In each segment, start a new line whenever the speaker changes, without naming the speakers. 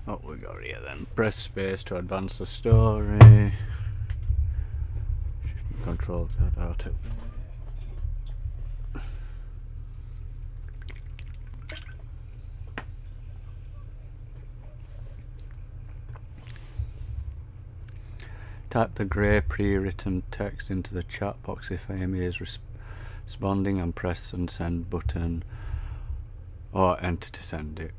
What we got here then? Press space to advance the story. Shift and control to auto. Type the grey pre-written text into the chat box if Amy is responding, and press and send button or enter to send it.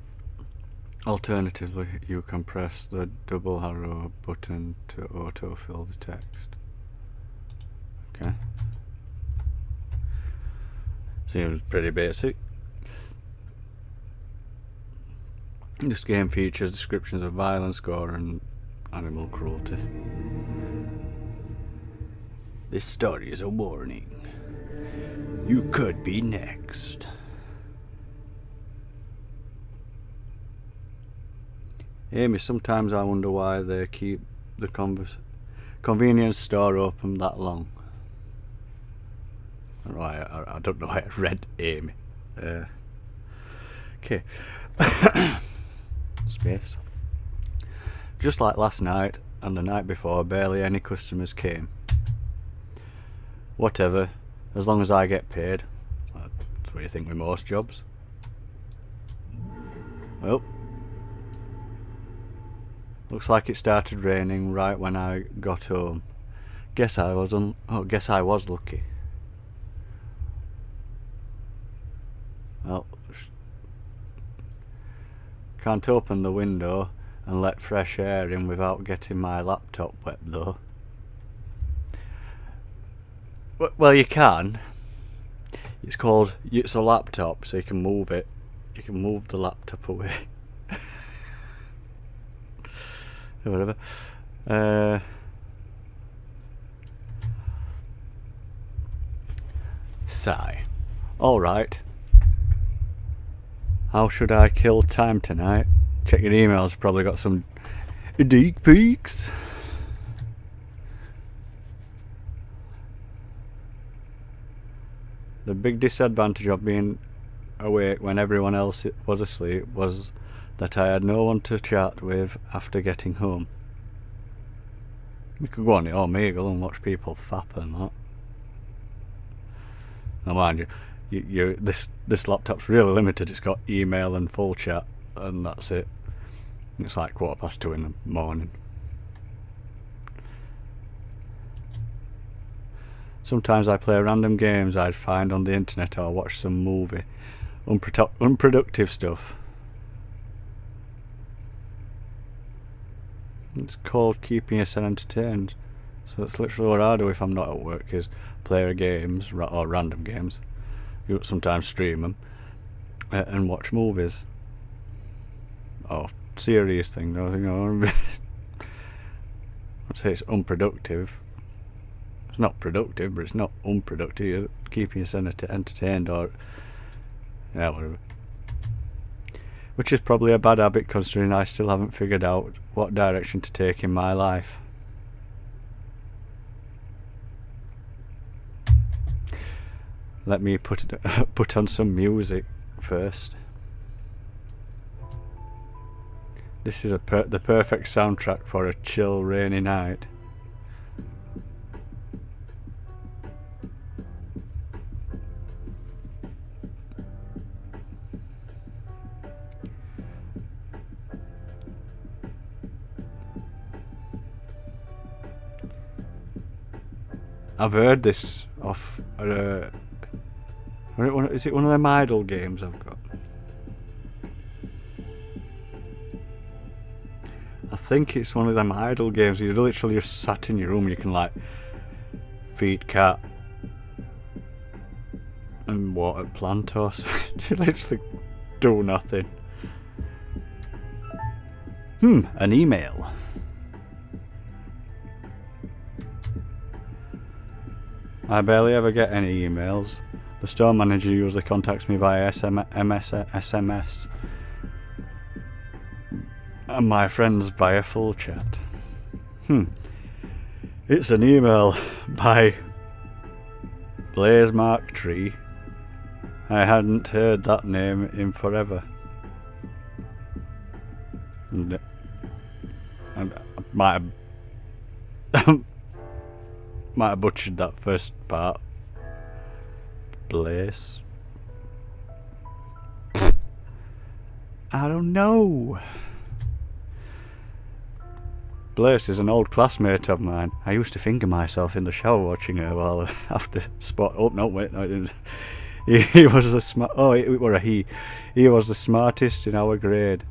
Alternatively, you can press the double arrow button to autofill the text. Okay. Seems pretty basic. This game features descriptions of violence, gore and animal cruelty. This story is a warning. You could be next. Amy, sometimes I wonder why they keep the convenience store open that long. I don't know why I read Amy. Okay. Space. Just like last night and the night before, barely any customers came. Whatever, as long as I get paid. That's what you think with most jobs. Well, looks like it started raining right when I got home. Guess I was lucky. Well, can't open the window and let fresh air in without getting my laptop wet though. Well, you can. It's a laptop, so you can move it. You can move the laptop away. Whatever. Sigh. Alright. How should I kill time tonight? Check your emails, probably got some deep peaks. The big disadvantage of being awake when everyone else was asleep was that I had no one to chat with after getting home. We could go on the Omegle and watch people fap and that. Now mind you, this laptop's really limited. It's got email and full chat and that's it. It's like 2:15 in the morning. Sometimes I play random games I'd find on the internet or watch some movie. Unproductive stuff. It's called keeping yourself entertained. So that's literally what I do if I'm not at work, is play games or random games. You sometimes stream them and watch movies. Or serious thing, you know. I'd say it's unproductive. It's not productive, but it's not unproductive. It's keeping yourself entertained or yeah, whatever. Which is probably a bad habit considering I still haven't figured out what direction to take in my life. Let me put on some music first. This is the perfect soundtrack for a chill rainy night. I've heard this off. Is it one of them idle games I've got? I think it's one of them idle games. You're literally just sat in your room. You can like feed cat and water plant or something. You literally do nothing. An email. I barely ever get any emails. The store manager usually contacts me via SMS, and my friends via full chat. It's an email by Blaze Mark Tree. I hadn't heard that name in forever. And I might have butchered that first part. Blaze. I don't know. Blaze is an old classmate of mine. I used to finger myself in the shower watching her while after spot. Oh no, wait, no, I didn't. He was the smart. Oh, it were a he. He was the smartest in our grade.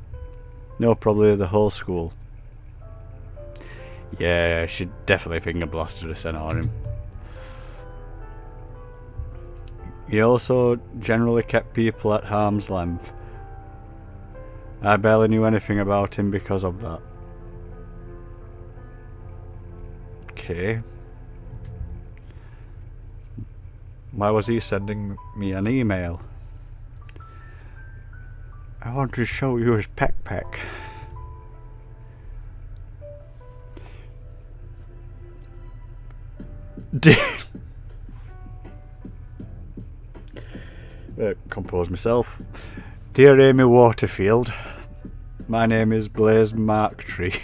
No, probably the whole school. Yeah, she definitely finger blasted us and on him. He also generally kept people at arm's length. I barely knew anything about him because of that. Okay. Why was he sending me an email? I want to show you his backpack. Compose myself. Dear Amy Waterfield, my name is Blaze Marktree.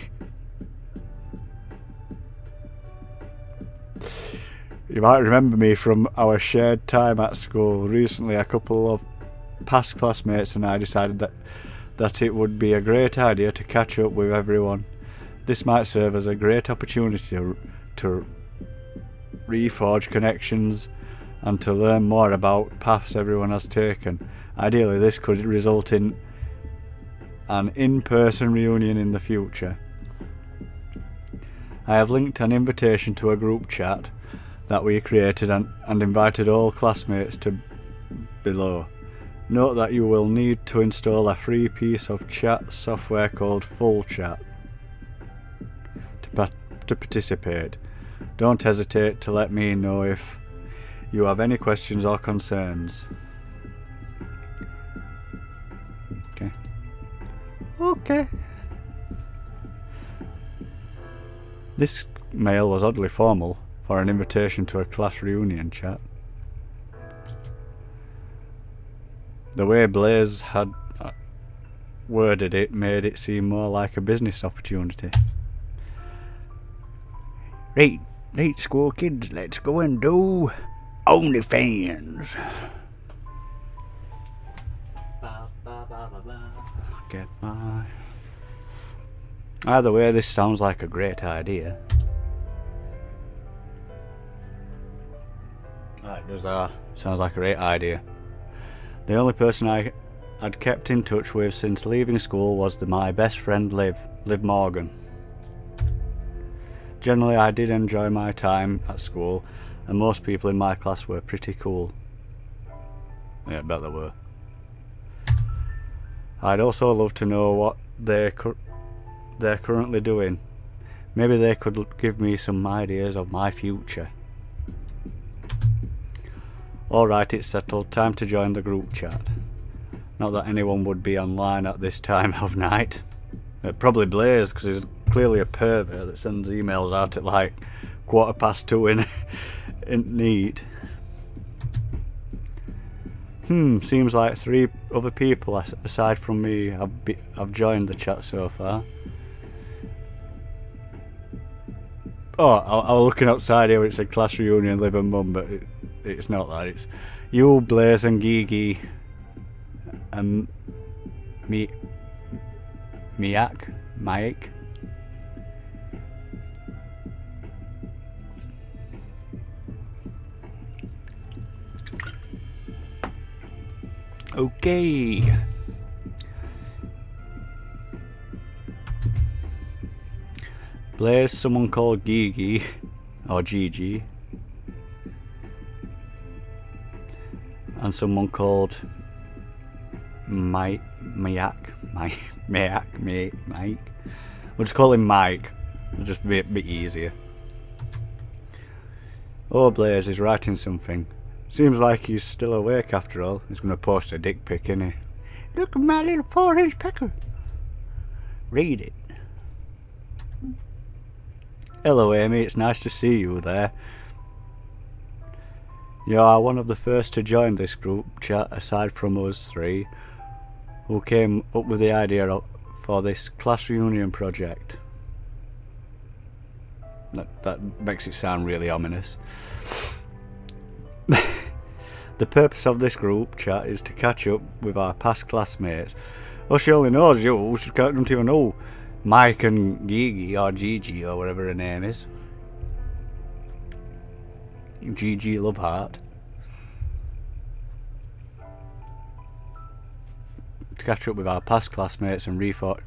You might remember me from our shared time at school. Recently, a couple of past classmates and I decided that it would be a great idea to catch up with everyone. This might serve as a great opportunity to reforge connections and to learn more about paths everyone has taken. Ideally, this could result in an in-person reunion in the future. I have linked an invitation to a group chat that we created and invited all classmates to below. Note that you will need to install a free piece of chat software called Full Chat to participate. Don't hesitate to let me know if you have any questions or concerns. Okay. This mail was oddly formal for an invitation to a class reunion chat. The way Blaze had worded it made it seem more like a business opportunity. Right, school kids, let's go and do OnlyFans. Get my... Either way, this sounds like a great idea. It does. Sounds like a great idea. The only person I had kept in touch with since leaving school was my best friend Liv Morgan. Generally, I did enjoy my time at school, and most people in my class were pretty cool. Yeah, I bet they were. I'd also love to know what they're currently doing. Maybe they could give me some ideas of my future. Alright, it's settled. Time to join the group chat. Not that anyone would be online at this time of night. Probably Blaze, because he's clearly a pervert that sends emails out at like 2:15 in neat. Seems like 3 other people aside from me have joined the chat so far. Oh, I was looking outside here. It said class reunion, Liv and Mum, but it's not that. It's you, Blaze, and Gigi, and Mike. Okay. Blaze, someone called Gigi, or Gigi, and someone called Mike. We'll just call him Mike. It'll just be a bit easier. Oh, Blaze is writing something. Seems like he's still awake after all. He's going to post a dick pic, isn't he? Look at my little 4-inch pecker. Read it. Hello, Amy. It's nice to see you there. You are one of the first to join this group chat, aside from us three, who came up with the idea for this class reunion project. That makes it sound really ominous. The purpose of this group chat is to catch up with our past classmates. Oh, she only knows you. She don't even know Mike and Gigi or Gigi or whatever her name is. Gigi Loveheart. To catch up with our past classmates and reforge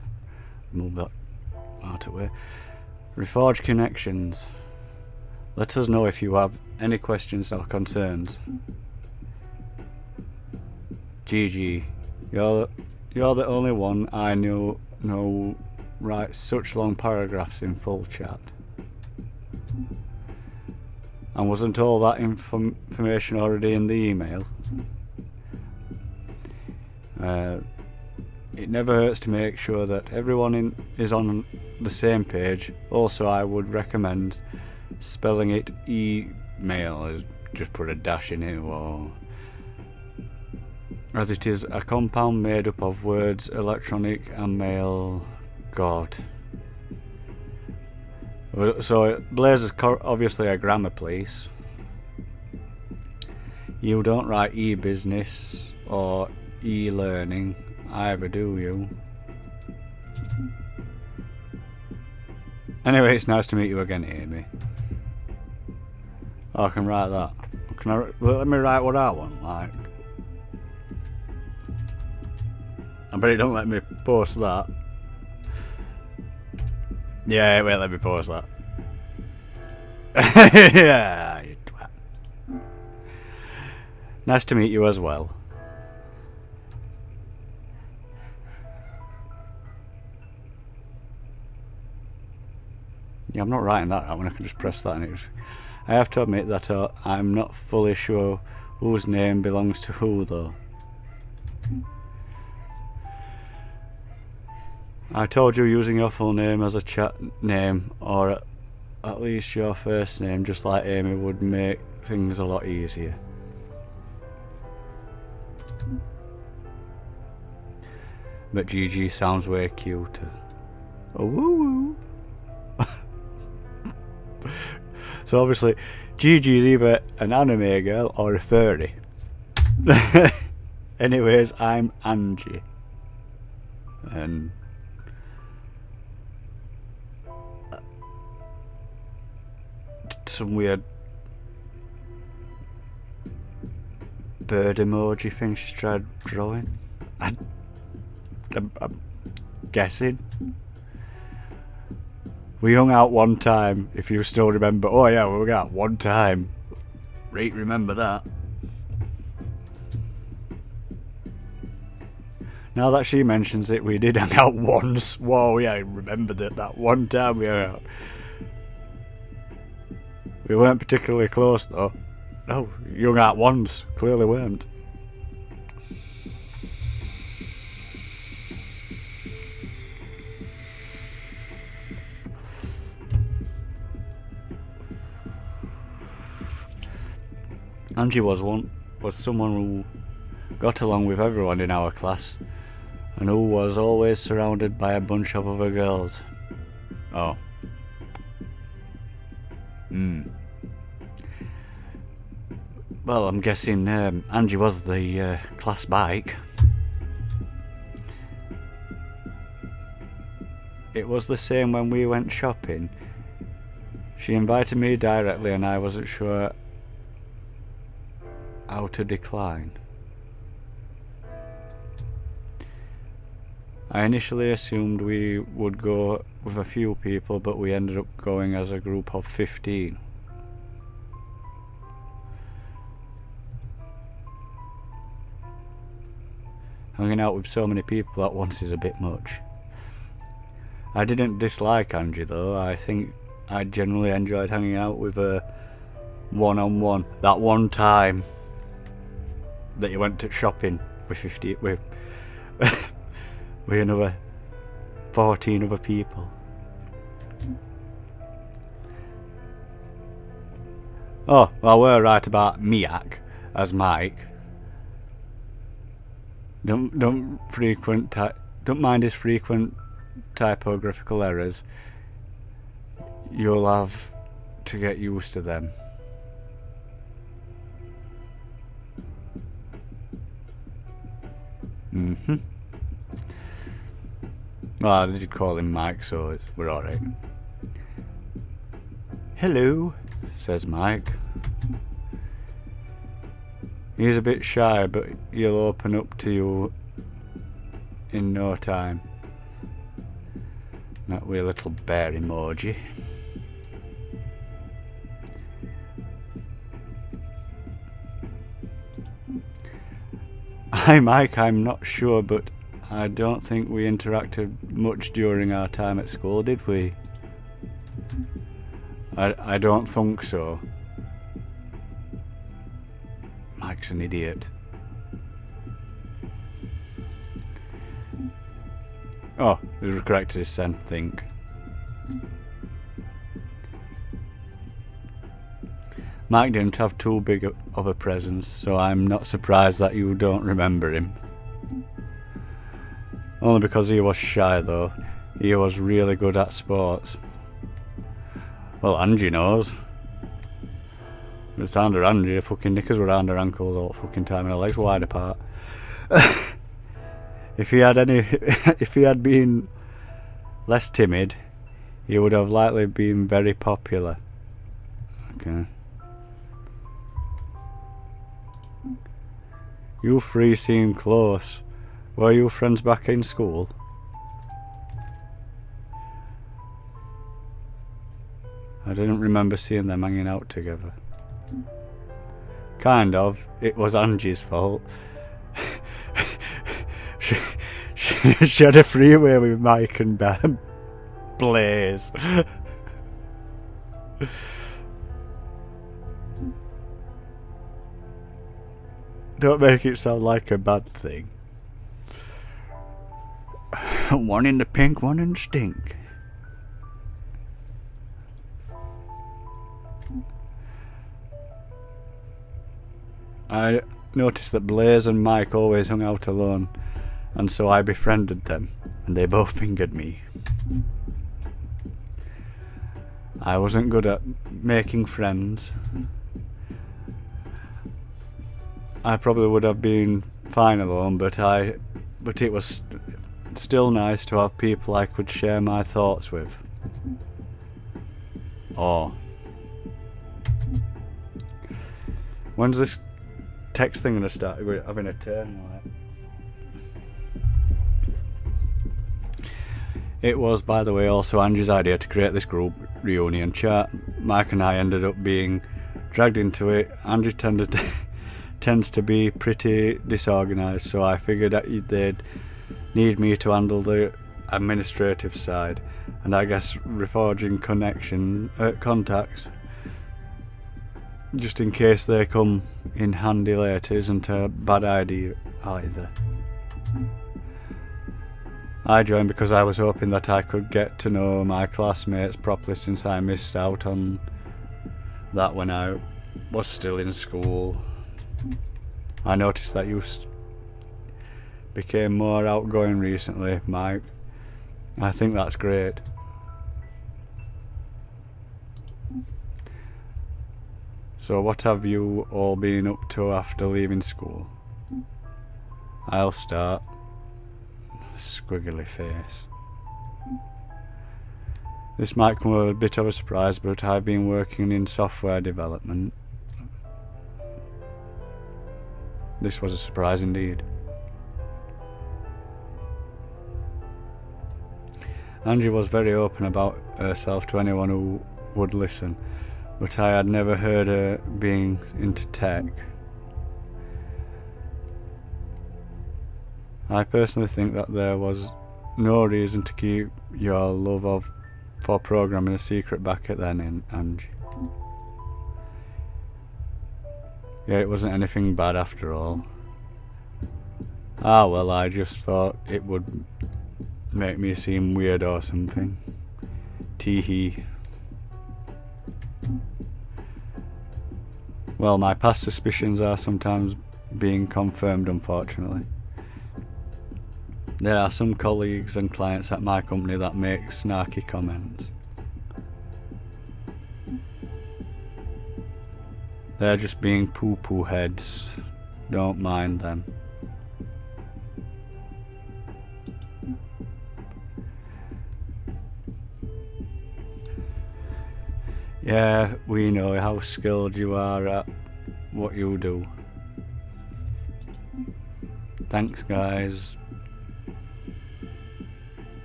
connections. Let us know if you have any questions or concerns. Gigi, you're the only one I know writes such long paragraphs in full chat. And wasn't all that information already in the email? It never hurts to make sure that everyone is on the same page. Also, I would recommend spelling it email, just put a dash in it, or as it is a compound made up of words electronic and mail. God. So Blaze is obviously a grammar police. You don't write e-business or e-learning, either do you? Anyway, it's nice to meet you again, Amy. Oh, I can write that. Let me write what I want, like. I bet it don't let me post that. Yeah, wait, let me post that. Yeah, you twat. Nice to meet you as well. Yeah, I'm not writing that out when I can just press that and I have to admit that I'm not fully sure whose name belongs to who though. I told you using your full name as a chat name, or at least your first name, just like Amy, would make things a lot easier. But Gigi sounds way cuter. Oh, woo woo. So obviously, Gigi is either an anime girl or a furry. Anyways, I'm Angie. And some weird bird emoji thing she's tried drawing. I'm guessing. We hung out one time, if you still remember. Oh yeah, we hung out one time. Right, remember that. Now that she mentions it, we did hang out once. Whoa, yeah, I remember that one time we hung out. We weren't particularly close though. No, you hung out once. Clearly weren't. Angie was someone who got along with everyone in our class and who was always surrounded by a bunch of other girls. Oh. Well, I'm guessing Angie was the class bike. It was the same when we went shopping. She invited me directly and I wasn't sure how to decline. I initially assumed we would go with a few people, but we ended up going as a group of 15. Hanging out with so many people at once is a bit much. I didn't dislike Angie though. I think I generally enjoyed hanging out with her one-on-one. That one time that you went to shopping with with another 14 other people. Oh, well, we're right about Miak as Mike. Don't mind his frequent typographical errors. You'll have to get used to them. Well, I did call him Mike, so we're alright. Hello, says Mike. He's a bit shy, but he'll open up to you in no time. That wee little bear emoji. Hi Mike, I'm not sure, but I don't think we interacted much during our time at school, did we? I don't think so. Mike's an idiot. Oh, he's corrected his send think. Mike didn't have too big of a presence, so I'm not surprised that you don't remember him. Only because he was shy though. He was really good at sports. Well, Angie knows. It's under Angie, her fucking knickers were around her ankles all the fucking time and her legs wide apart. If he had been less timid, he would have likely been very popular. Okay. You three seem close. Were you friends back in school? I didn't remember seeing them hanging out together. Kind of. It was Angie's fault. she had a freeway with Mike and Blaze. Don't make it sound like a bad thing. One in the pink, one in the stink. I noticed that Blaze and Mike always hung out alone, and so I befriended them, and they both fingered me. I wasn't good at making friends. I probably would have been fine alone, but it was still nice to have people I could share my thoughts with. Oh. When's this text thing gonna start? We're having a turn, like. It was, by the way, also Angie's idea to create this group reunion chat. Mike and I ended up being dragged into it. Angie tends to be pretty disorganised, so I figured that they'd need me to handle the administrative side, and I guess reforging contacts, just in case they come in handy later, isn't a bad idea either. I joined because I was hoping that I could get to know my classmates properly, since I missed out on that when I was still in school. I noticed that you became more outgoing recently, Mike. I think that's great. So what have you all been up to after leaving school? I'll start. Squiggly face. This might come as a bit of a surprise, but I've been working in software development. This was a surprise indeed. Angie was very open about herself to anyone who would listen, but I had never heard her being into tech. I personally think that there was no reason to keep your love for programming a secret back at then, Angie. Yeah, it wasn't anything bad after all. Ah well, I just thought it would make me seem weird or something. Tee-hee. Well, my past suspicions are sometimes being confirmed, unfortunately. There are some colleagues and clients at my company that make snarky comments. They're just being poo-poo heads. Don't mind them. Yeah, we know how skilled you are at what you do. Thanks, guys.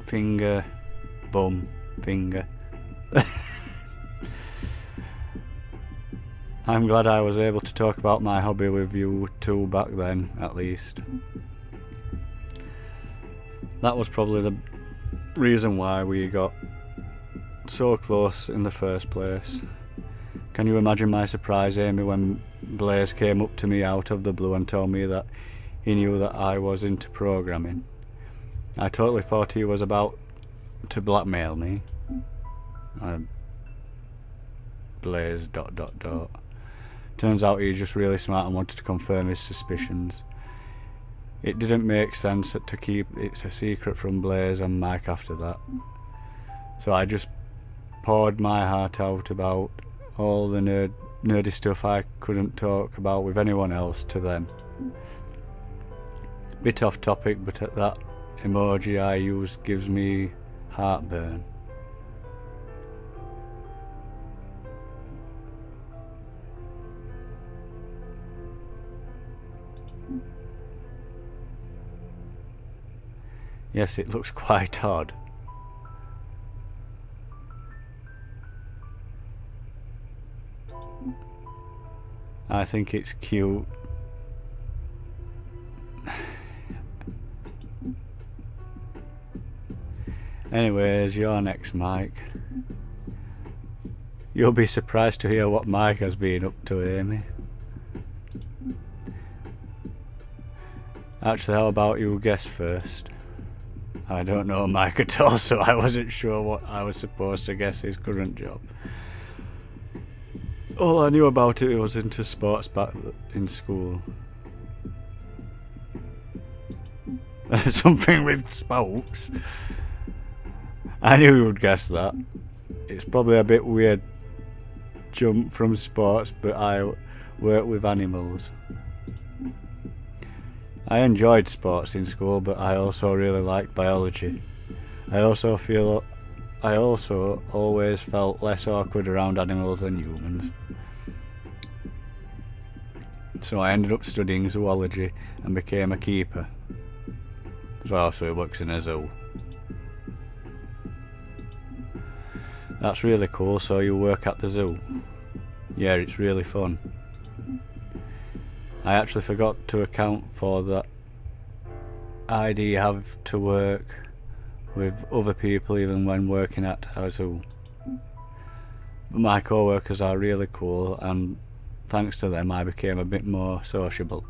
Finger, bum, finger. I'm glad I was able to talk about my hobby with you two back then, at least. That was probably the reason why we got so close in the first place. Can you imagine my surprise, Amy, when Blaze came up to me out of the blue and told me that he knew that I was into programming? I totally thought he was about to blackmail me. Blaze ... Turns out he's just really smart and wanted to confirm his suspicions. It didn't make sense to keep it a secret from Blaze and Mike after that. So I just poured my heart out about all the nerdy stuff I couldn't talk about with anyone else to them. Bit off topic, but that emoji I use gives me heartburn. Yes, it looks quite odd. I think it's cute. Anyways, you're next, Mike. You'll be surprised to hear what Mike has been up to, Amy. Actually, how about you guess first? I don't know Mike at all, so I wasn't sure what I was supposed to guess his current job. All I knew about it was into sports back in school. Something with spokes. I knew you would guess that. It's probably a bit weird jump from sports, but I work with animals. I enjoyed sports in school, but I also really liked biology. I also always felt less awkward around animals than humans. So I ended up studying zoology and became a keeper. So he works in a zoo. That's really cool, so you work at the zoo? Yeah, it's really fun. I actually forgot to account for that I do have to work with other people even when working at a zoo. But my co-workers are really cool, and thanks to them I became a bit more sociable,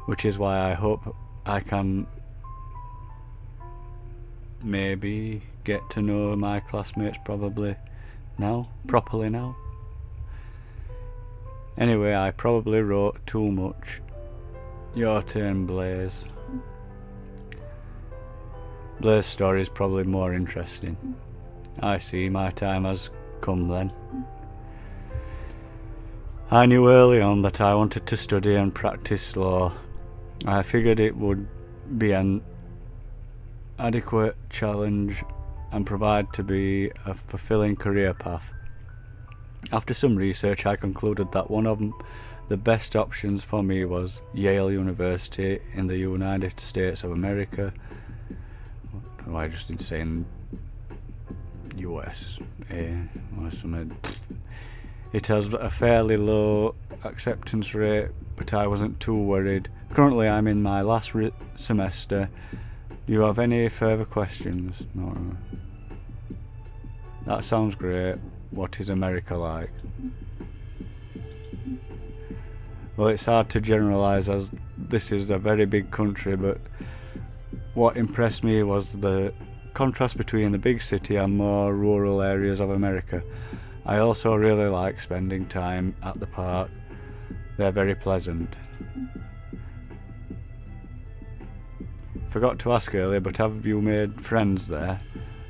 which is why I hope I can maybe get to know my classmates properly now. Anyway, I probably wrote too much. Your turn, Blaze. Blaze's story is probably more interesting. I see, my time has come then. I knew early on that I wanted to study and practice law. I figured it would be an adequate challenge and provide to be a fulfilling career path. After some research, I concluded that one of the best options for me was Yale University in the United States of America. Or I just didn't say in USA or something. It has a fairly low acceptance rate, but I wasn't too worried. Currently, I'm in my last semester. Do you have any further questions? No. That sounds great. What is America like? Well, it's hard to generalise as this is a very big country, but what impressed me was the contrast between the big city and more rural areas of America. I also really like spending time at the park. They're very pleasant. Forgot to ask earlier, but have you made friends there?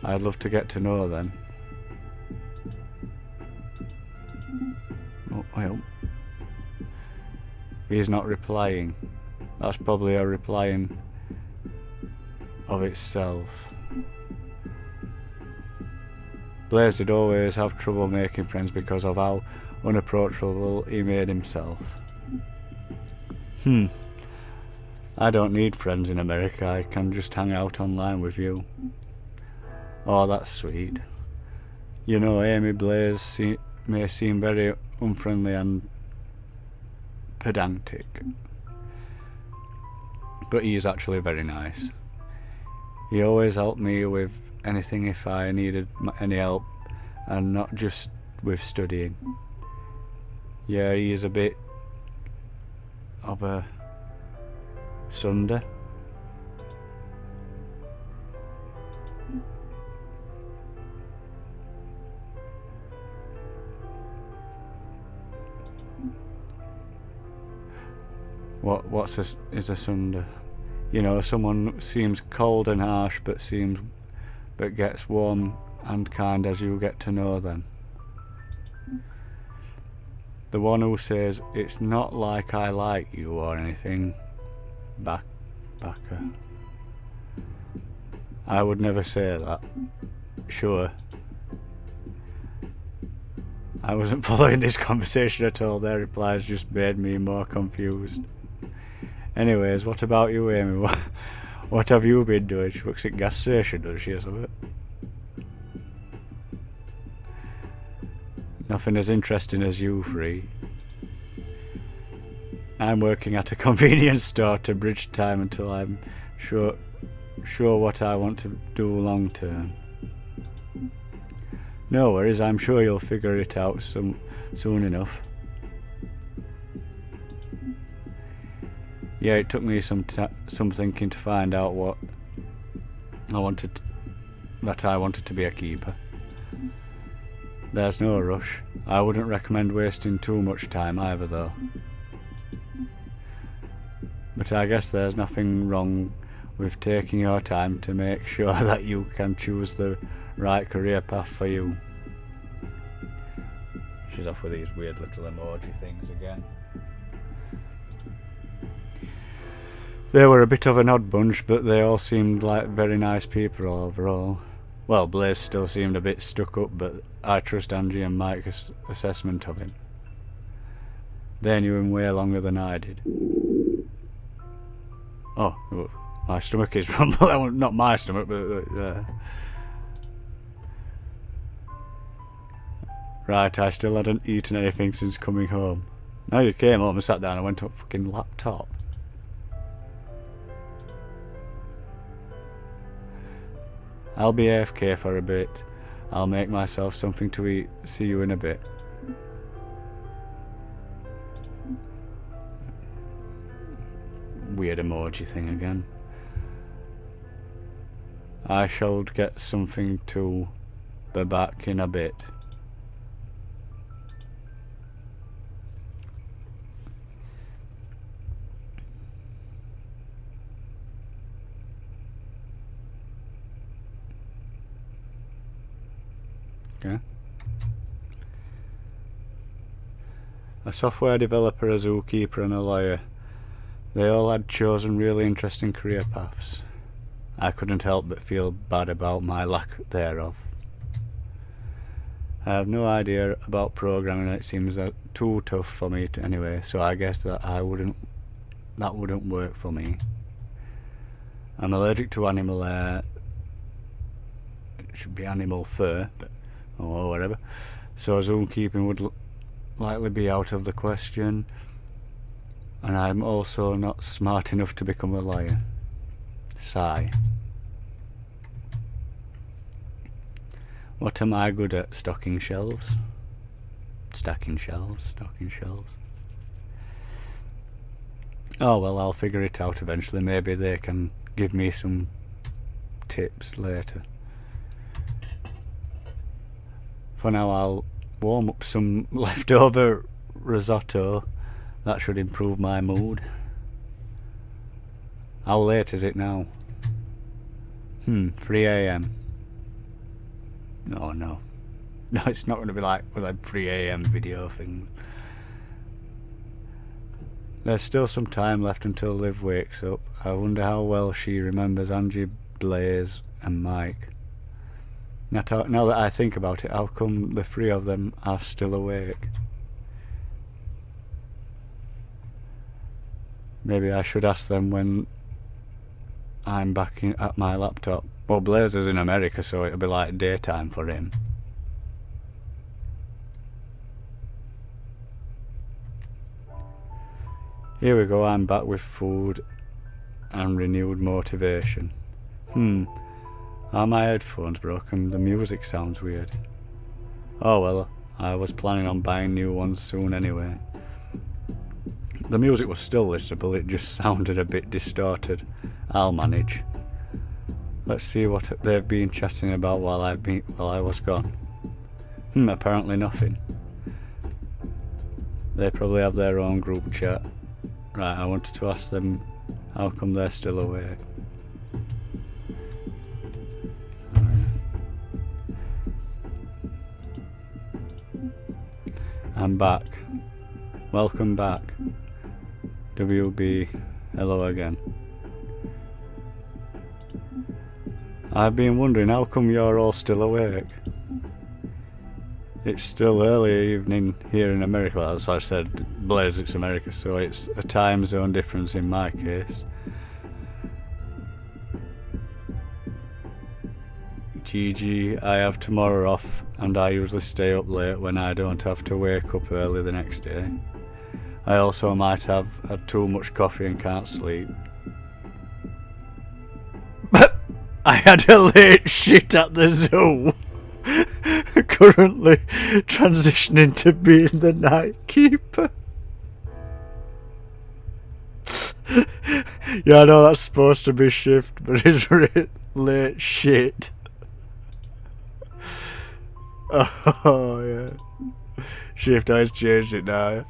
I'd love to get to know them. Oh, well. He's not replying. That's probably a replying of itself. Blaze did always have trouble making friends because of how unapproachable he made himself. I don't need friends in America, I can just hang out online with you. Oh, that's sweet. You know, Amy Blaze may seem very unfriendly and pedantic, but he is actually very nice. He always helped me with anything if I needed any help, and not just with studying. Yeah, he is a bit of a sunder. Is a sunder? You know, someone seems cold and harsh, but gets warm and kind as you get to know them. The one who says, "It's not like I like you or anything." Backer. I would never say that. Sure. I wasn't following this conversation at all. Their replies just made me more confused. Anyways, what about you, Amy? What have you been doing? She works at gas station, does she, or something? Nothing as interesting as you, Free. I'm working at a convenience store to bridge time until I'm sure what I want to do long term. No worries, I'm sure you'll figure it out soon enough. Yeah, it took me some thinking to find out what I wanted to be a keeper. There's no rush. I wouldn't recommend wasting too much time either, though. But I guess there's nothing wrong with taking your time to make sure that you can choose the right career path for you. She's off with these weird little emoji things again. They were a bit of an odd bunch, but they all seemed like very nice people overall. Well, Blaze still seemed a bit stuck up, but I trust Angie and Mike's assessment of him. They knew him way longer than I did. Oh, my stomach is rumbling. Not my stomach, but... Right, I still hadn't eaten anything since coming home. Now you came home and sat down and went on fucking laptop. I'll be AFK for a bit. I'll make myself something to eat. See you in a bit. Weird emoji thing again. I shall get something to be back in a bit. Okay. A software developer, a zookeeper and a lawyer. They all had chosen really interesting career paths. I couldn't help but feel bad about my lack thereof. I have no idea about programming and it seems too tough for me anyway, so I guess that wouldn't work for me. I'm allergic to animal hair. It should be animal fur, but or whatever. So zookeeping would likely be out of the question. And I'm also not smart enough to become a lawyer. Sigh. What am I good at? Stocking shelves? Stacking shelves? Stocking shelves? Oh well, I'll figure it out eventually. Maybe they can give me some tips later. For now, I'll warm up some leftover risotto. That should improve my mood. How late is it now? 3 AM. No, it's not going to be like with a 3 AM video thing. There's still some time left until Liv wakes up. I wonder how well she remembers Angie, Blaze and Mike. Now that I think about it, how come the three of them are still awake? Maybe I should ask them when I'm back at my laptop. Well, Blaze is in America, so it'll be like daytime for him. Here we go, I'm back with food and renewed motivation. Are my headphones broken? The music sounds weird. Oh well, I was planning on buying new ones soon anyway. The music was still listenable, it just sounded a bit distorted. I'll manage. Let's see what they've been chatting about while I was gone. Apparently nothing. They probably have their own group chat. Right, I wanted to ask them how come they're still awake. I'm back. Welcome back. WB, hello again. I've been wondering how come you're all still awake. It's still early evening here in America. Well, as I said, Blaze, it's America, so it's a time zone difference in my case. GG, I have tomorrow off and I usually stay up late when I don't have to wake up early the next day. I also might have had too much coffee and can't sleep. I had a late shit at the zoo. Currently transitioning to being the night keeper. Yeah, I know that's supposed to be shift, but it's late shit. Oh yeah. Shift has changed it now.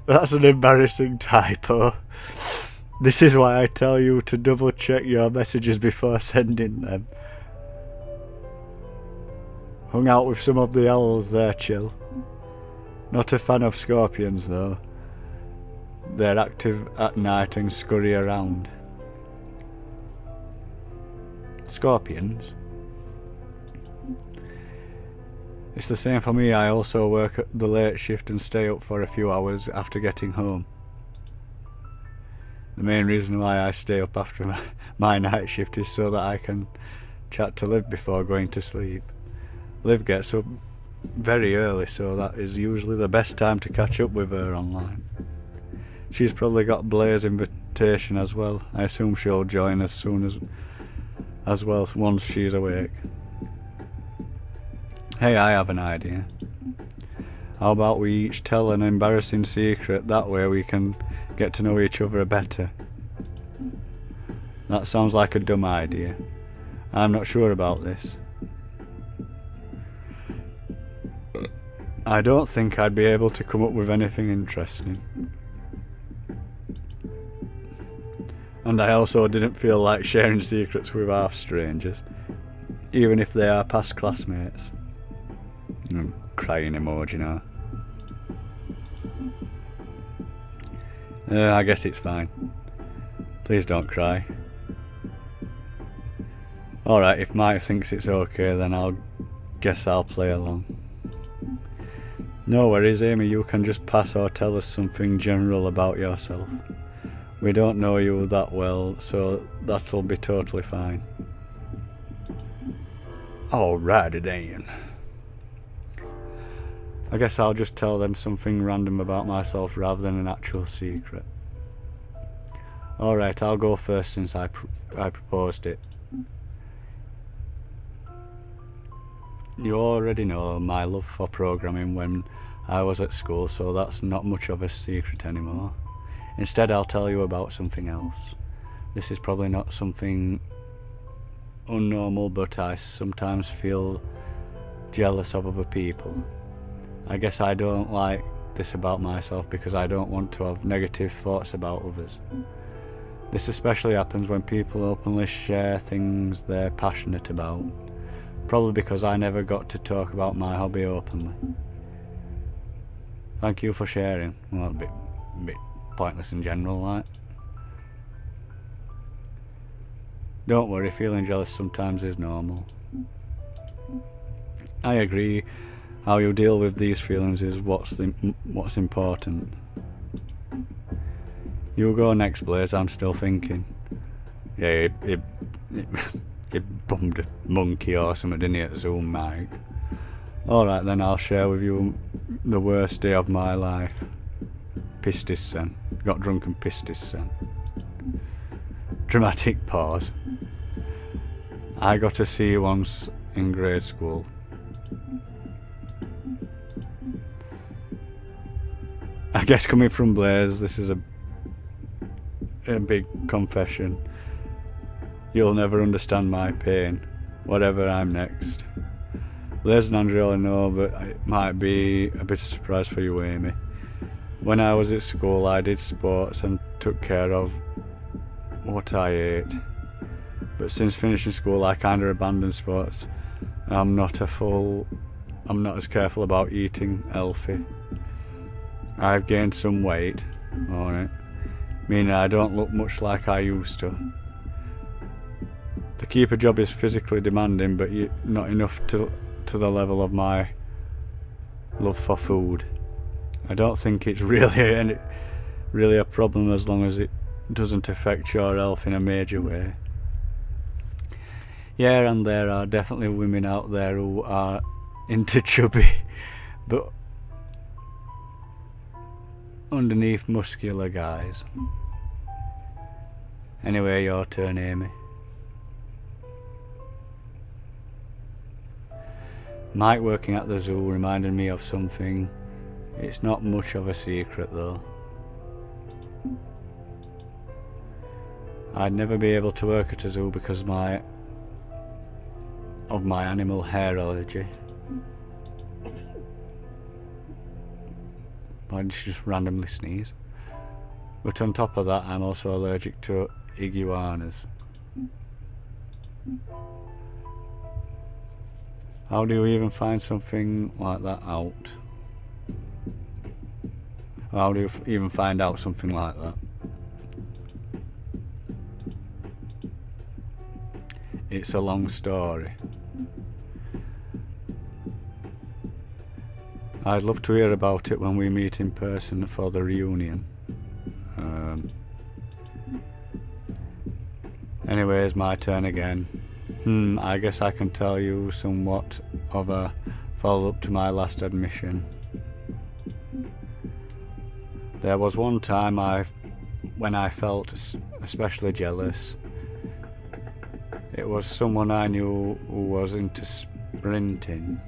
That's an embarrassing typo. This is why I tell you to double check your messages before sending them. Hung out with some of the owls there, chill. Not a fan of scorpions though. They're active at night and scurry around. Scorpions? It's the same for me. I also work at the late shift and stay up for a few hours after getting home. The main reason why I stay up after my night shift is so that I can chat to Liv before going to sleep. Liv gets up very early, so that is usually the best time to catch up with her online. She's probably got Blaze's invitation as well. I assume she'll join as soon as well once she's awake. Hey, I have an idea. How about we each tell an embarrassing secret, that way we can get to know each other better. That sounds like a dumb idea. I'm not sure about this. I don't think I'd be able to come up with anything interesting. And I also didn't feel like sharing secrets with half strangers, even if they are past classmates. Crying emoji now. I guess it's fine. Please don't cry. Alright, if Mike thinks it's okay, then guess I'll play along. No worries, Amy, you can just pass or tell us something general about yourself. We don't know you that well, so that'll be totally fine. Alrighty then. I guess I'll just tell them something random about myself rather than an actual secret. Alright, I'll go first since I proposed it. You already know my love for programming when I was at school, so that's not much of a secret anymore. Instead, I'll tell you about something else. This is probably not something unnormal, but I sometimes feel jealous of other people. I guess I don't like this about myself because I don't want to have negative thoughts about others. This especially happens when people openly share things they're passionate about, probably because I never got to talk about my hobby openly. Thank you for sharing. Well, a bit pointless in general, like. Don't worry, feeling jealous sometimes is normal. I agree. How you deal with these feelings is what's important. You go next, Blaze. I'm still thinking. Yeah, he bummed a monkey or something, didn't he, at Zoom, Mike? Alright then, I'll share with you the worst day of my life. Pissed his son. Got drunk and pissed his son. Dramatic pause. I got to see you once in grade school. I guess coming from Blaze, this is a big confession. You'll never understand my pain, whatever I'm next. Blaze and Andrew already know, but it might be a bit of a surprise for you, Amy. When I was at school, I did sports and took care of what I ate. But since finishing school, I kind of abandoned sports. And I'm not as careful about eating healthy. I've gained some weight, alright, meaning I don't look much like I used to. The keeper job is physically demanding, but not enough to the level of my love for food. I don't think it's really a problem as long as it doesn't affect your health in a major way. Yeah, and there are definitely women out there who are into chubby, but underneath muscular guys. Anyway, your turn, Amy. Mike working at the zoo reminded me of something. It's not much of a secret though. I'd never be able to work at a zoo because of my animal hair allergy. Why did you just randomly sneeze? But on top of that, I'm also allergic to iguanas. How do you even find something like that out? How do you even find out something like that? It's a long story. I'd love to hear about it when we meet in person for the reunion. Anyways, my turn again. I guess I can tell you somewhat of a follow-up to my last admission. There was one time when I felt especially jealous. It was someone I knew who was into sprinting.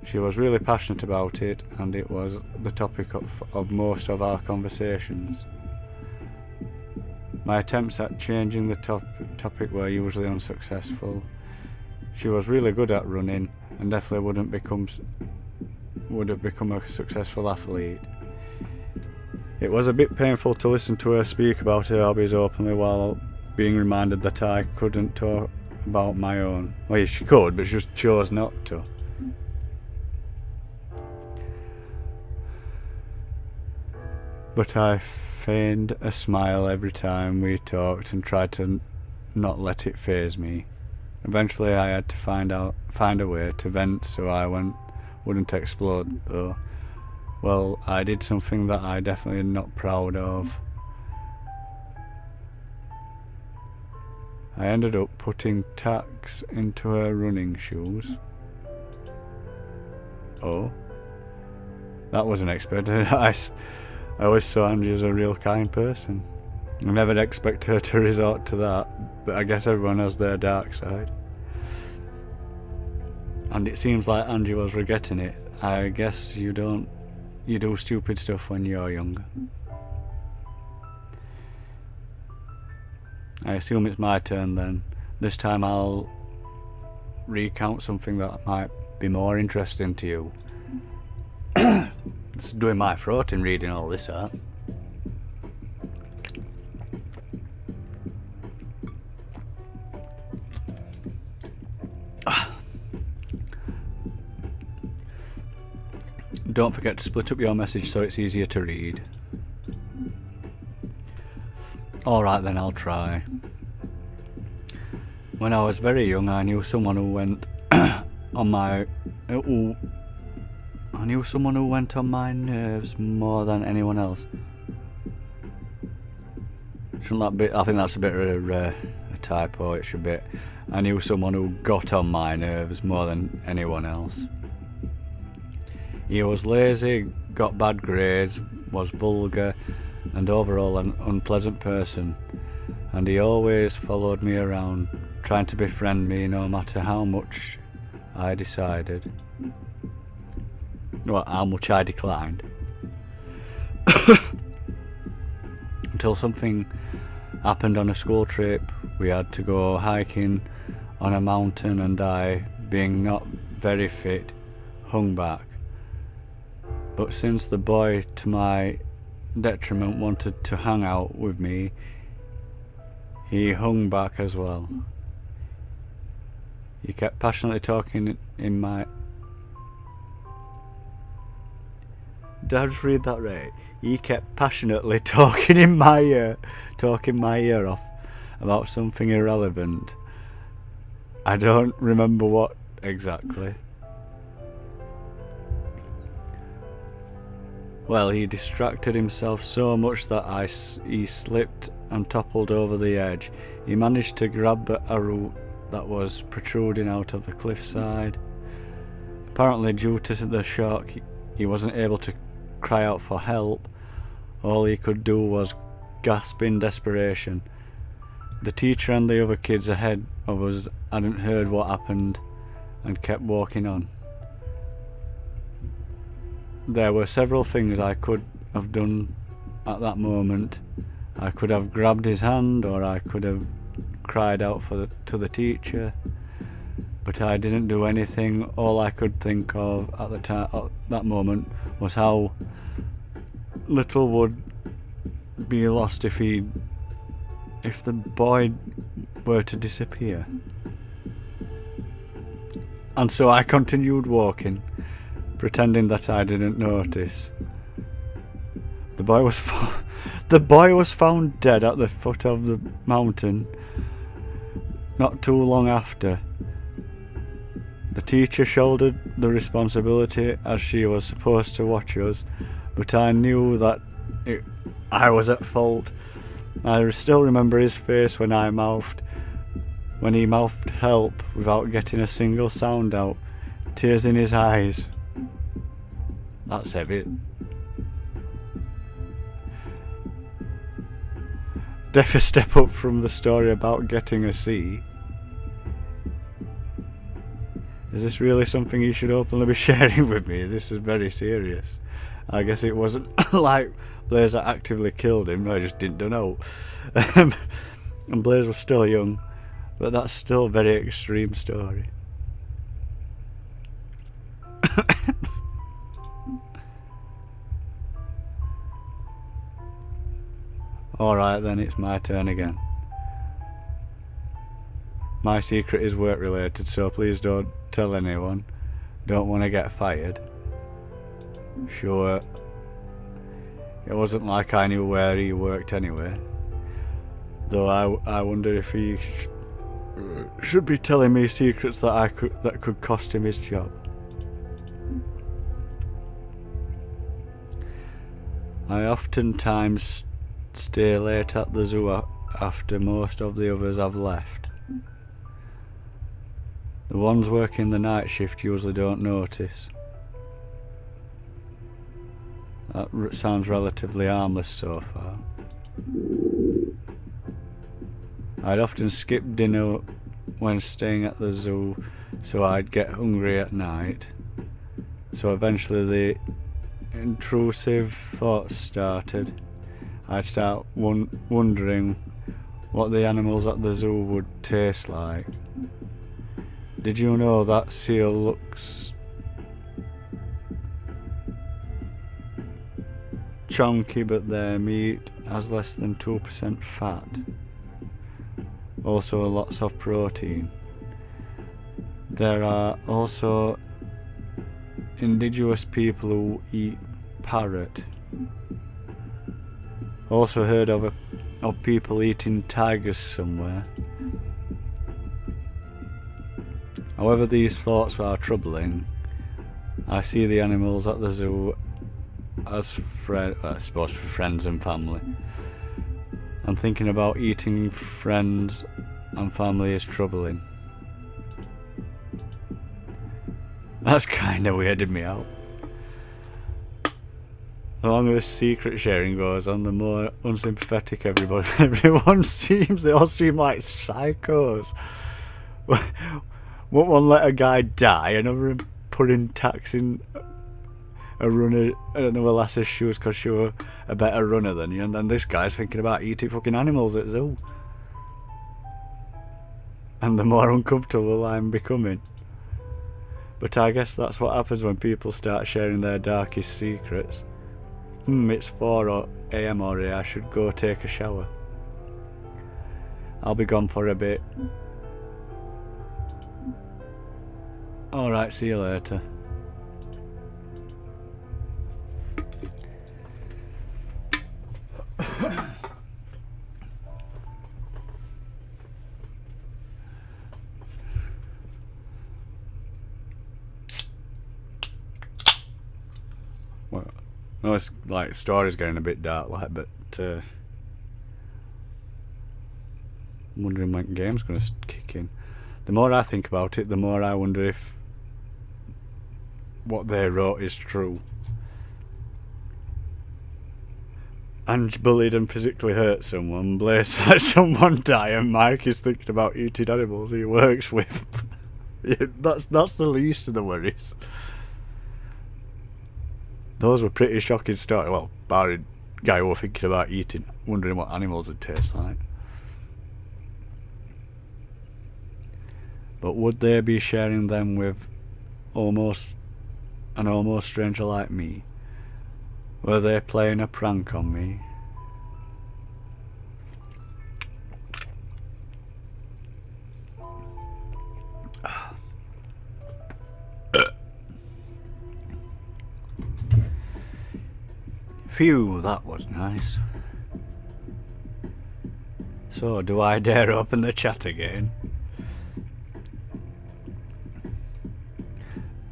She was really passionate about it, and it was the topic of most of our conversations. My attempts at changing the topic were usually unsuccessful. She was really good at running, and definitely would have become a successful athlete. It was a bit painful to listen to her speak about her hobbies openly while being reminded that I couldn't talk about my own. Well, she could, but she just chose not to. But I feigned a smile every time we talked and tried to not let it faze me. Eventually I had to find a way to vent so I wouldn't explode though. Well, I did something that I definitely am not proud of. I ended up putting tacks into her running shoes. Oh, that wasn't expected. I always saw Angie as a real kind person. I never expect her to resort to that, but I guess everyone has their dark side. And it seems like Angie was regretting it, I guess you do stupid stuff when you're younger. I assume it's my turn then. This time I'll recount something that might be more interesting to you. It's doing my throat in reading all this out. Don't forget to split up your message so it's easier to read. Alright then, I'll try. When I was very young, I knew someone who went on my nerves more than anyone else. Shouldn't that be? I think that's a bit of a typo. It should be, I knew someone who got on my nerves more than anyone else. He was lazy, got bad grades, was vulgar, and overall an unpleasant person. And he always followed me around, trying to befriend me no matter how much I decided. Well, how much I declined. Until something happened on a school trip. We had to go hiking on a mountain, and I, being not very fit, hung back. But since the boy, to my detriment, wanted to hang out with me, he hung back as well. He kept passionately talking in my... Did I just read that right? He kept passionately talking my ear off about something irrelevant. I don't remember what exactly. Well, he distracted himself so much that he slipped and toppled over the edge. He managed to grab a root that was protruding out of the cliffside. Apparently, due to the shock, he wasn't able to cry out for help. All he could do was gasp in desperation. The teacher and the other kids ahead of us hadn't heard what happened and kept walking on. There were several things I could have done at that moment. I could have grabbed his hand, or I could have cried out to the teacher, but I didn't do anything. All I could think of at that moment was how little would be lost if the boy were to disappear. And so I continued walking, pretending that I didn't notice. The boy was found dead at the foot of the mountain not too long after. The teacher shouldered the responsibility as she was supposed to watch us, but I knew that I was at fault. I still remember his face when he mouthed help without getting a single sound out, tears in his eyes. That's heavy. Def a step up from the story about getting a C. Is this really something you should openly be sharing with me? This is very serious. I guess it wasn't like Blazer actively killed him, I just didn't know. And Blaze was still young, but that's still a very extreme story. Alright then, it's my turn again. My secret is work related, so please don't tell anyone. Don't want to get fired. Sure, it wasn't like I knew where he worked anyway. Though I wonder if he should be telling me secrets that could cost him his job. I oftentimes stay late at the zoo after most of the others have left. The ones working the night shift usually don't notice. That sounds relatively harmless so far. I'd often skip dinner when staying at the zoo, so I'd get hungry at night. So eventually the intrusive thoughts started. I'd start wondering what the animals at the zoo would taste like. Did you know that seal looks chunky, but their meat has less than 2% fat? Also lots of protein. There are also indigenous people who eat parrot. Also heard of people eating tigers somewhere. However, these thoughts are troubling. I see the animals at the zoo as I suppose for friends and family. And thinking about eating friends and family is troubling. That's kinda weirded me out. The longer this secret sharing goes on, the more unsympathetic everyone seems. They all seem like psychos. Won't one let a guy die, another putting tax in a runner, another lass's shoes because she were a better runner than you, and then this guy's thinking about eating fucking animals at zoo. And the more uncomfortable I'm becoming. But I guess that's what happens when people start sharing their darkest secrets. It's 4 AM already, I should go take a shower. I'll be gone for a bit. Alright, see you later. Well, no, it's like story's getting a bit dark, like, but I'm wondering when game's gonna kick in. The more I think about it, the more I wonder if what they wrote is true. Ange bullied and physically hurt someone, Blaze let someone die, and Mike is thinking about eating animals he works with. Yeah, that's the least of the worries. Those were pretty shocking stories. Well, barring guy who was thinking about eating, wondering what animals would taste like. But would they be sharing them with an almost stranger like me? Were they playing a prank on me? Phew, that was nice. So, do I dare open the chat again?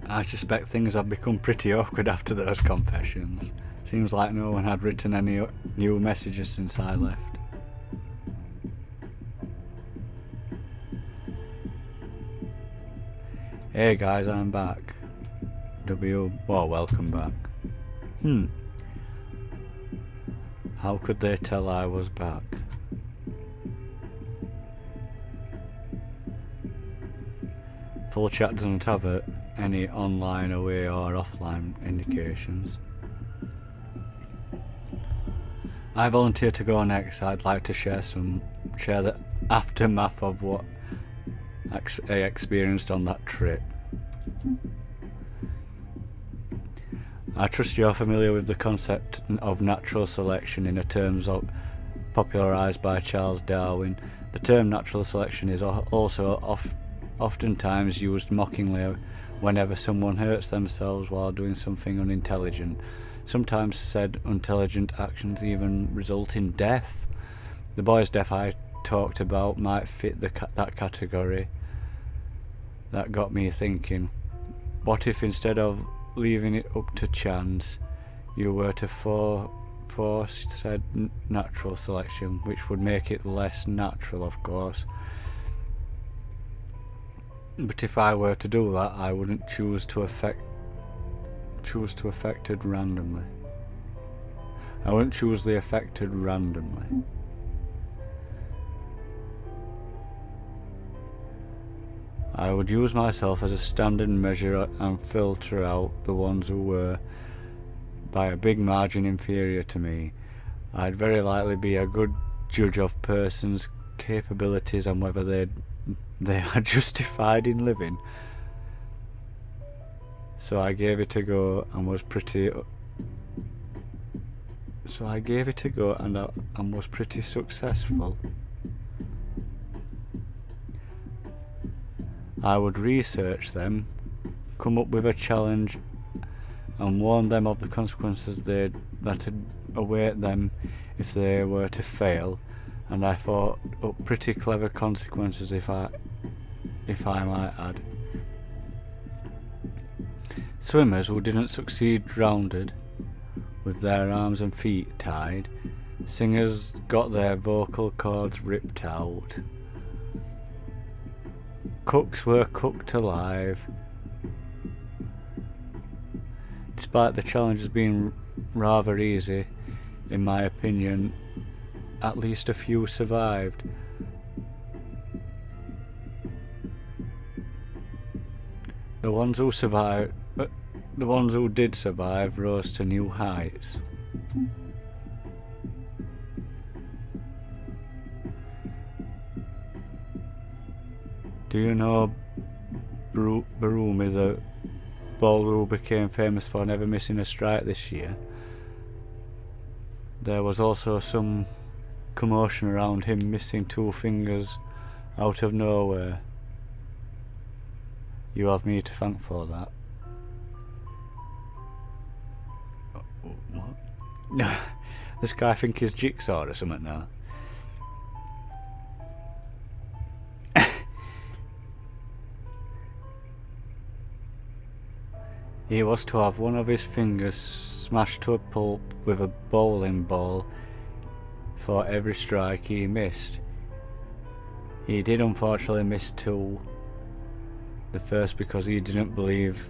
I suspect things have become pretty awkward after those confessions. Seems like no one had written any new messages since I left. Hey guys, I'm back. Well, welcome back. How could they tell I was back? Full chat doesn't have any online away or offline indications. I volunteer to go next. I'd like to share the aftermath of what I experienced on that trip. I trust you're familiar with the concept of natural selection in terms of popularised by Charles Darwin. The term natural selection is also oftentimes used mockingly whenever someone hurts themselves while doing something unintelligent. Sometimes said intelligent actions even result in death. The boy's death I talked about might fit that category. That got me thinking, what if instead of leaving it up to chance, you were to force said natural selection, which would make it less natural, of course. But if I were to do that, I wouldn't choose to affect it randomly. I wouldn't choose the affected randomly. I would use myself as a standard measure and filter out the ones who were, by a big margin, inferior to me. I'd very likely be a good judge of persons' capabilities and whether they are justified in living. So I gave it a go and was pretty successful. I would research them, come up with a challenge, and warn them of the consequences that would await them if they were to fail, and I thought up pretty clever consequences if I might add. Swimmers who didn't succeed drowned with their arms and feet tied. Singers got their vocal cords ripped out. Cooks were cooked alive. Despite the challenges being rather easy, in my opinion, at least a few survived. The ones who did survive rose to new heights. Do you know Barumi, the bowler who became famous for never missing a strike this year? There was also some commotion around him missing 2 fingers out of nowhere. You have me to thank for that. What? This guy think he's Jigsaw or something now. He was to have one of his fingers smashed to a pulp with a bowling ball for every strike he missed. He did unfortunately miss 2. The first because he didn't believe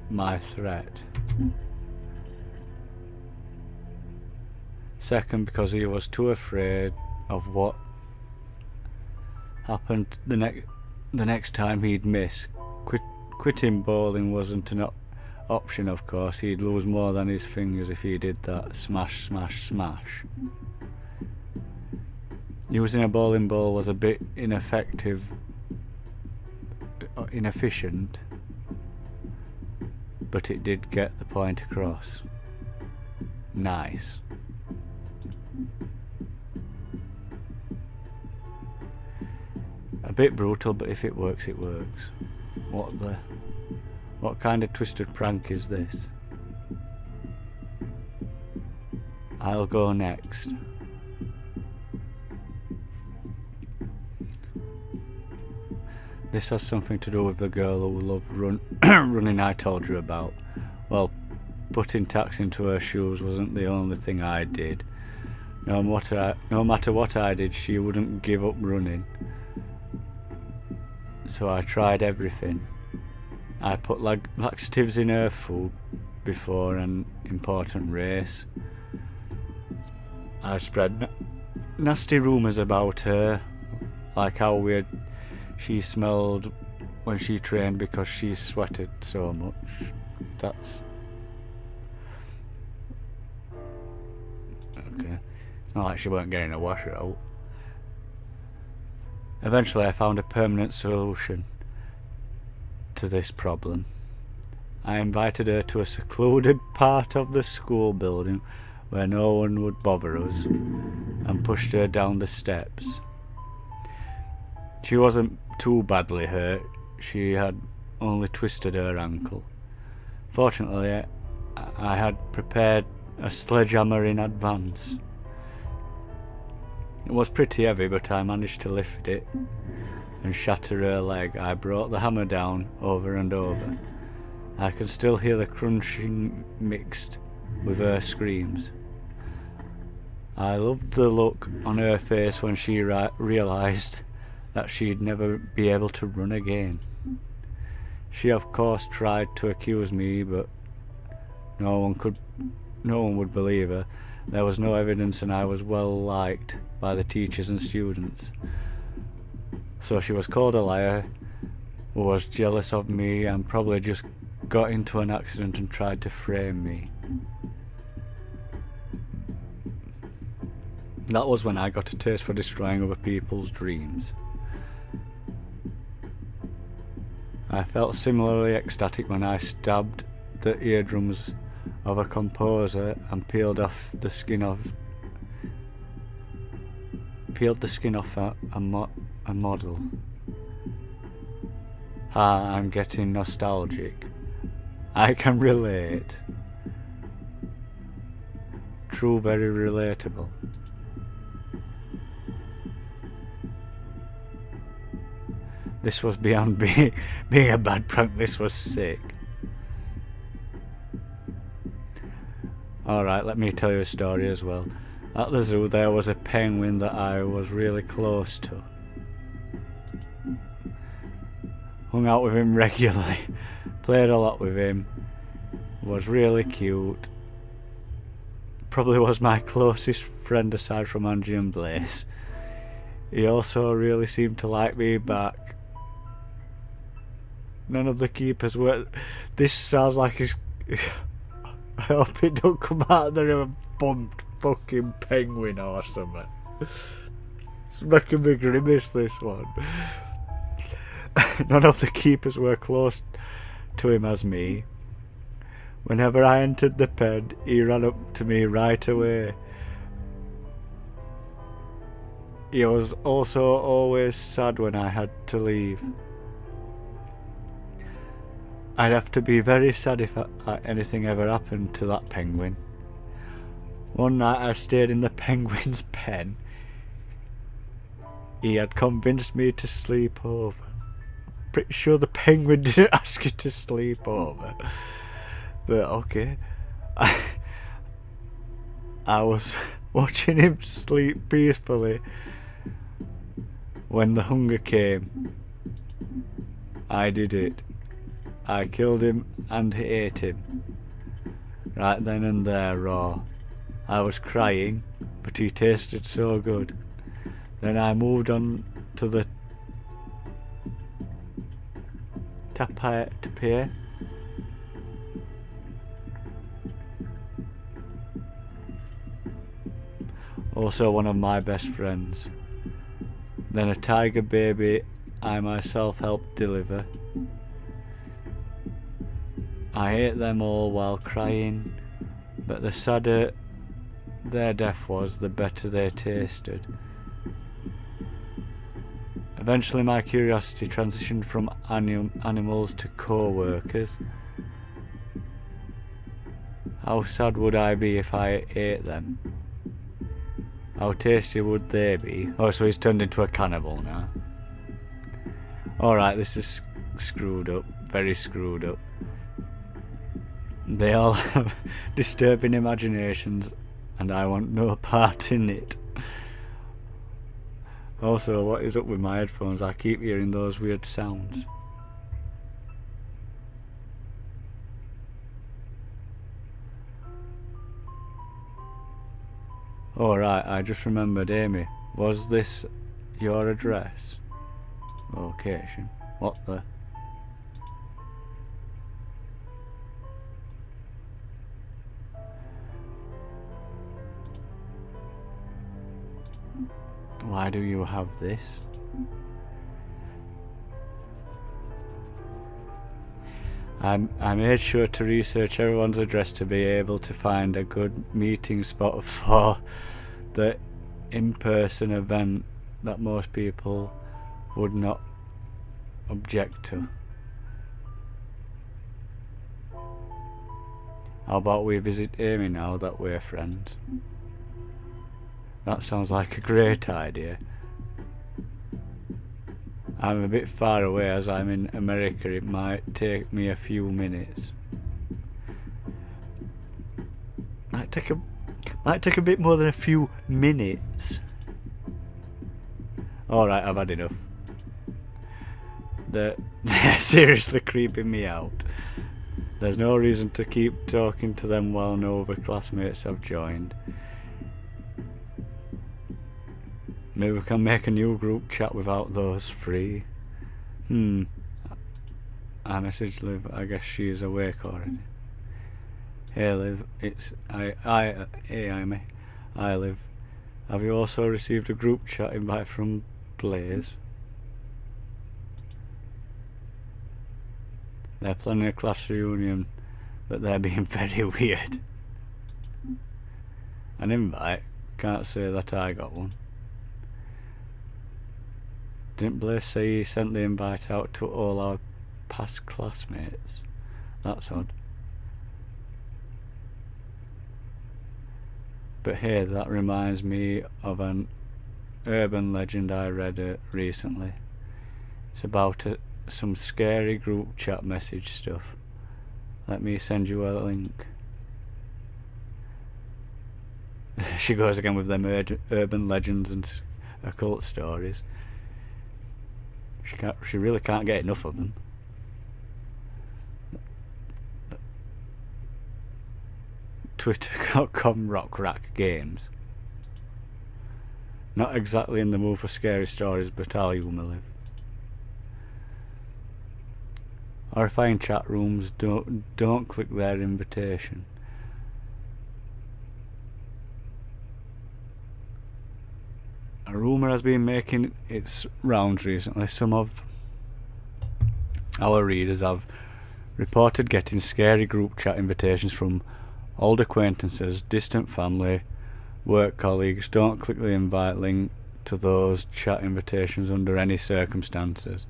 my threat. Second because he was too afraid of what happened the next time he'd miss. Quitting bowling wasn't an option, of course. He'd lose more than his fingers if he did that. Smash, smash, smash. Using a bowling ball was a bit inefficient, but it did get the point across. Nice. A bit brutal, but if it works, it works. What kind of twisted prank is this? I'll go next. This has something to do with the girl who loved running I told you about. Well, putting tacks into her shoes wasn't the only thing I did. No matter what I did, she wouldn't give up running. So I tried everything. I put laxatives in her food before an important race. I spread nasty rumours about her, like how weird she smelled when she trained because she sweated so much. That's okay. It's not like she weren't getting a washer out. Eventually I found a permanent solution to this problem. I invited her to a secluded part of the school building where no one would bother us, and pushed her down the steps. She wasn't too badly hurt. She had only twisted her ankle. Fortunately, I had prepared a sledgehammer in advance. It was pretty heavy, but I managed to lift it and shatter her leg. I brought the hammer down over and over. I could still hear the crunching mixed with her screams. I loved the look on her face when she realised that she'd never be able to run again. She of course tried to accuse me, but no one would believe her. There was no evidence, and I was well liked by the teachers and students. So she was called a liar who was jealous of me and probably just got into an accident and tried to frame me. That was when I got a taste for destroying other people's dreams. I felt similarly ecstatic when I stabbed the eardrums of a composer and peeled the skin off a model. I'm getting nostalgic. I can relate. True, very relatable. This was beyond being a bad prank, this was sick. Alright, let me tell you a story as well. At the zoo there was a penguin that I was really close to. Hung out with him regularly, played a lot with him, was really cute. Probably was my closest friend aside from Angie and Blaze. He also really seemed to like me back. None of the keepers were... This sounds like he's... I hope it don't come out there of a bumped fucking penguin or something. It's making me grimace, this one. None of the keepers were close to him as me. Whenever I entered the pen, he ran up to me right away. He was also always sad when I had to leave. I'd have to be very sad if anything ever happened to that penguin. One night I stayed in the penguin's pen. He had convinced me to sleep over. Pretty sure the penguin didn't ask you to sleep over. But okay. I was watching him sleep peacefully when the hunger came. I did it. I killed him and ate him. Right then and there, raw. I was crying, but he tasted so good. Then I moved on to the tapir. Also one of my best friends. Then a tiger baby I myself helped deliver. I ate them all while crying, but the sadder their death was, the better they tasted. Eventually my curiosity transitioned from animals to co-workers. How sad would I be if I ate them? How tasty would they be? Oh, so he's turned into a cannibal now. Alright, this is screwed up, very screwed up. They all have disturbing imaginations, and I want no part in it. Also, what is up with my headphones? I keep hearing those weird sounds. Alright, I just remembered, Amy. Was this your address? Location? What the... Why do you have this? I made sure to research everyone's address to be able to find a good meeting spot for the in-person event that most people would not object to. How about we visit Amy now that we're friends? That sounds like a great idea. I'm a bit far away as I'm in America. It might take me a few minutes. Might take a bit more than a few minutes. Alright, I've had enough. They're seriously creeping me out. There's no reason to keep talking to them while no other classmates have joined. Maybe we can make a new group chat without those three. I messaged Liv. I guess she's awake already. Hey Liv, it's Amy. Hi Liv. Have you also received a group chat invite from Blaze? They're planning a class reunion, but they're being very weird. An invite? Can't say that I got one. Didn't Blaze say he sent the invite out to all our past classmates? That's odd. But hey, that reminds me of an urban legend I read recently. It's about some scary group chat message stuff. Let me send you a link. She goes again with them urban legends and occult stories. She really can't get enough of them. Twitter.com rockrackgames. Not exactly in the mood for scary stories, but I'll humour Liv. Horrifying chat rooms, don't click their invitation. A rumour has been making its rounds recently. Some of our readers have reported getting scary group chat invitations from old acquaintances, distant family, work colleagues. Don't click the invite link to those chat invitations under any circumstances.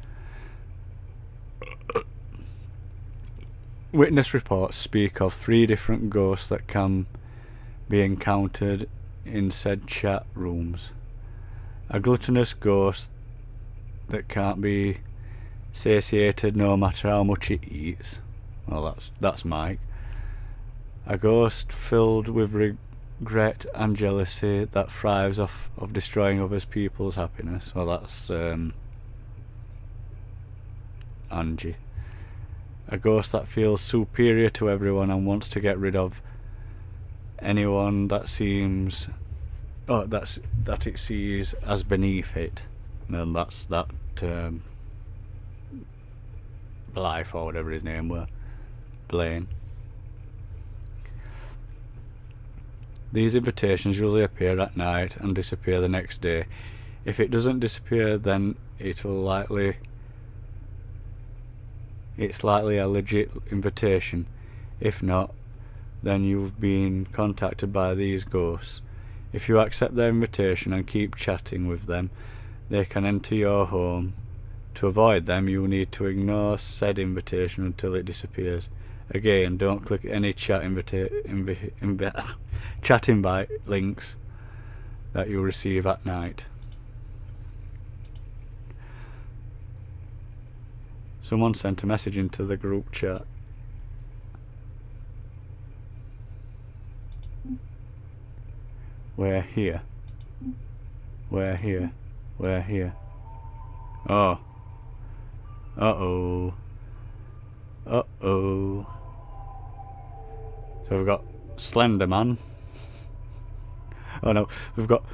Witness reports speak of 3 different ghosts that can be encountered in said chat rooms. A gluttonous ghost that can't be satiated no matter how much it eats. Well, that's Mike. A ghost filled with regret and jealousy that thrives off of destroying other people's happiness. Well, that's Angie. A ghost that feels superior to everyone and wants to get rid of anyone that it sees as beneath it. And that's that Blythe, or whatever his name were, Blaine. These invitations usually appear at night and disappear the next day. If it doesn't disappear, then it's likely a legit invitation. If not, then you've been contacted by these ghosts. If you accept their invitation and keep chatting with them, they can enter your home. To avoid them, you need to ignore said invitation until it disappears. Again, don't click any chat invite links that you receive at night. Someone sent a message into the group chat. We're here. We're here. We're here. Oh. Uh-oh. Uh-oh. So we've got Slender Man. Oh no, we've got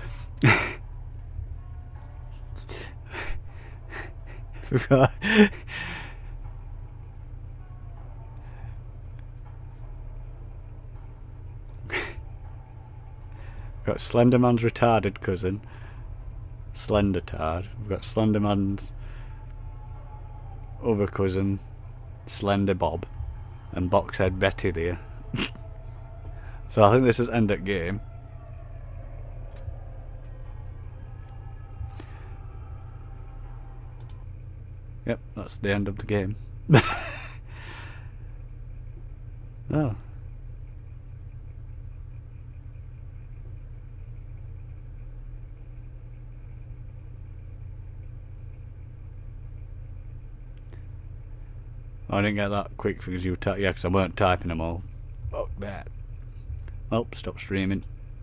we've got Slenderman's retarded cousin, Slendertard. We've got Slenderman's other cousin, Slender Bob, and Boxhead Betty there. So I think this is end of game. Yep, that's the end of the game. Oh. I didn't get that quick because you yeah, because I weren't typing them all. Fuck that. Oh, stop streaming.